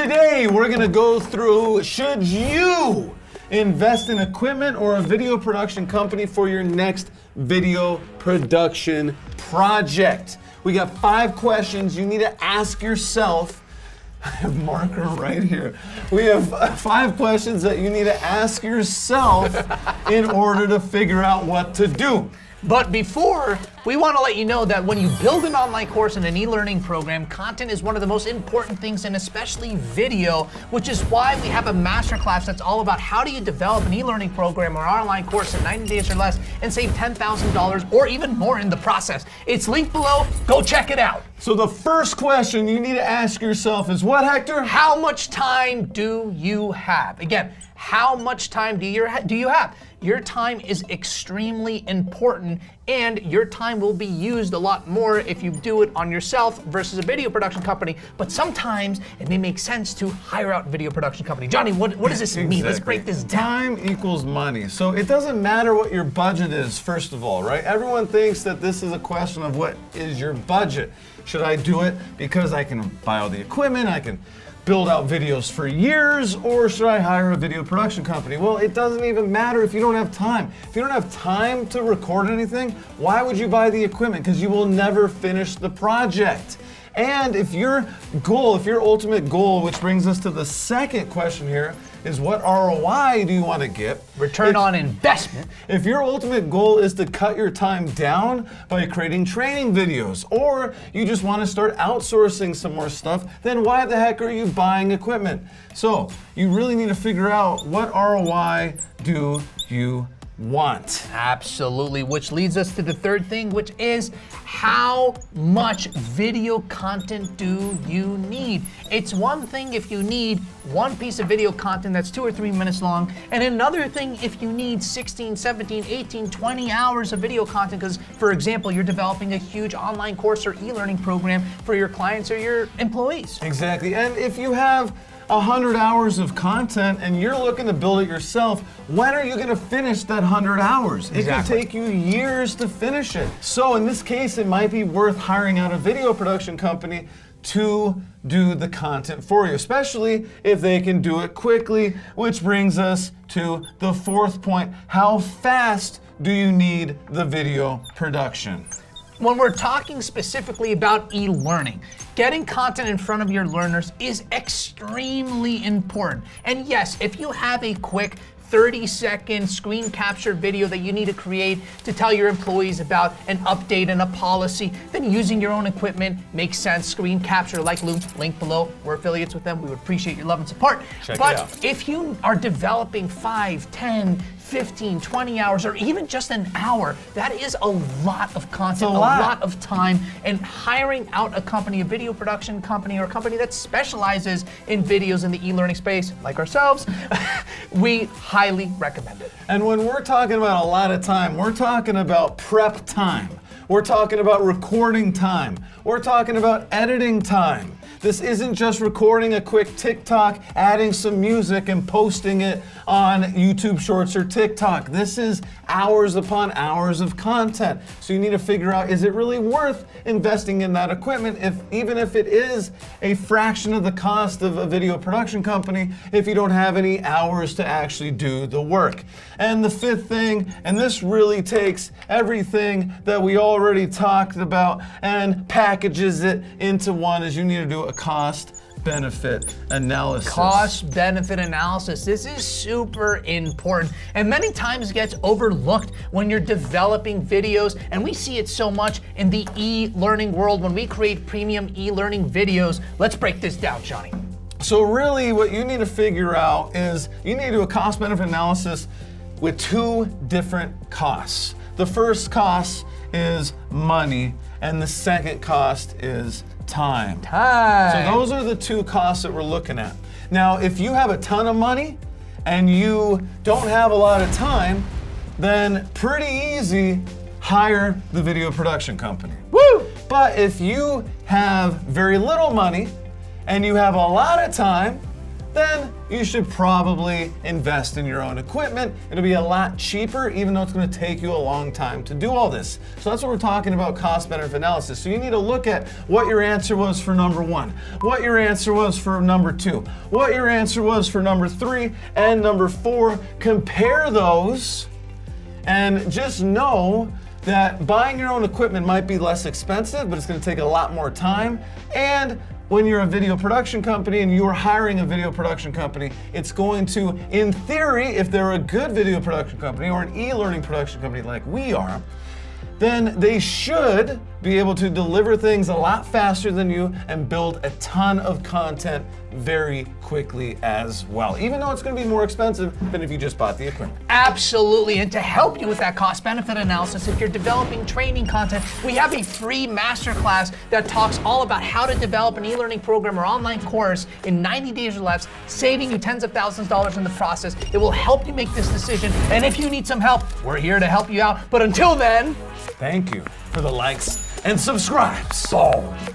Today, we're gonna go through, should you invest in equipment or a video production company for your next video production project? We got 5 questions you need to ask yourself. I have a marker right here. We have 5 questions that you need to ask yourself in order to figure out what to do. But before, we want to let you know that when you build an online course in an e-learning program, content is one of the most important things, and especially video, which is why we have a MasterClass that's all about how do you develop an e-learning program or online course in 90 days or less and save $10,000 or even more in the process. It's linked below. Go check it out. So the first question you need to ask yourself is what, Hector? How much time do you have? Again, how much time do you have? Your time is extremely important, and your time will be used a lot more if you do it on yourself versus a video production company. But sometimes it may make sense to hire out a video production company. Johnny, what does this mean? Let's break this down. Time equals money. So it doesn't matter what your budget is, first of all, right? Everyone thinks that this is a question of what is your budget. Should I do it because I can buy all the equipment, I can build out videos for years, or should I hire a video production company? Well, it doesn't even matter if you don't have time. If you don't have time to record anything, why would you buy the equipment? Because you will never finish the project. And if your ultimate goal, which brings us to the second question here, is what ROI do you want to get? Return on investment. If your ultimate goal is to cut your time down by creating training videos, or you just want to start outsourcing some more stuff, then why the heck are you buying equipment? So you really need to figure out what ROI do you want. Absolutely, which leads us to the third thing, which is how much video content do you need? It's one thing if you need one piece of video content that's 2 or 3 minutes long, and another thing if you need 16, 17, 18, 20 hours of video content because, for example, you're developing a huge online course or e-learning program for your clients or your employees. Exactly, and if you have 100 hours of content and you're looking to build it yourself, when are you going to finish that 100 hours? It can take you years to finish it. So in this case, it might be worth hiring out a video production company to do the content for you, especially if they can do it quickly, which brings us to the 4th point. How fast do you need the video production? When we're talking specifically about e-learning, getting content in front of your learners is extremely important. And yes, if you have a quick 30-second screen capture video that you need to create to tell your employees about an update and a policy, then using your own equipment makes sense. Screen capture like Loom, link below. We're affiliates with them. We would appreciate your love and support. Check it out. But if you are developing 5, 10, 15, 20 hours, or even just an hour, that is a lot of content, a lot of time, and hiring out a company, a video production company, or a company that specializes in videos in the e-learning space, like ourselves, we highly recommend it. And when we're talking about a lot of time, we're talking about prep time. We're talking about recording time. We're talking about editing time. This isn't just recording a quick TikTok, adding some music and posting it on YouTube Shorts or TikTok. This is hours upon hours of content. So you need to figure out, is it really worth investing in that equipment, even if it is a fraction of the cost of a video production company, if you don't have any hours to actually do the work. And the 5th thing, and this really takes everything that we already talked about and packages it into one, is you need to do a cost-benefit analysis. Cost-benefit analysis. This is super important and many times gets overlooked when you're developing videos, and we see it so much in the e-learning world when we create premium e-learning videos. Let's break this down, Johnny. So really what you need to figure out is you need to do a cost-benefit analysis with 2 different costs. The first cost is money, and the second cost is time. So those are the 2 costs that we're looking at. Now, if you have a ton of money and you don't have a lot of time, then pretty easy, hire the video production company. Woo! But if you have very little money and you have a lot of time, then you should probably invest in your own equipment. It'll be a lot cheaper, even though it's going to take you a long time to do all this. So that's what we're talking about, cost-benefit analysis. So you need to look at what your answer was for number 1, what your answer was for number 2, what your answer was for number 3 and number 4. Compare those and just know that buying your own equipment might be less expensive, but it's going to take a lot more time. And when you're a video production company and you're hiring a video production company, it's going to, in theory, if they're a good video production company or an e-learning production company like we are, then they should be able to deliver things a lot faster than you and build a ton of content very quickly as well, even though it's going to be more expensive than if you just bought the equipment. Absolutely, and to help you with that cost-benefit analysis, if you're developing training content, we have a free masterclass that talks all about how to develop an e-learning program or online course in 90 days or less, saving you tens of thousands of dollars in the process. It will help you make this decision, and if you need some help, we're here to help you out. But until then, thank you for the likes and subscribes. boom.